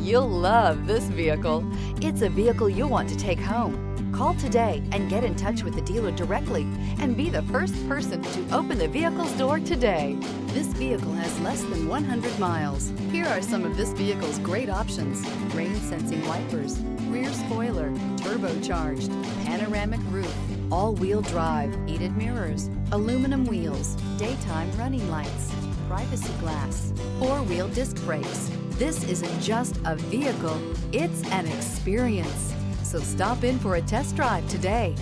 You'll love this vehicle. It's a vehicle you'll want to take home. Call today and get in touch with the dealer directly and be the first person to open the vehicle's door today. This vehicle has less than 100 miles. Here are some of this vehicle's great options: rain sensing wipers, rear spoiler, turbocharged, panoramic roof, all-wheel drive, heated mirrors, aluminum wheels, daytime running lights, privacy glass, four-wheel disc brakes. This isn't just a vehicle, it's an experience. So stop in for a test drive today.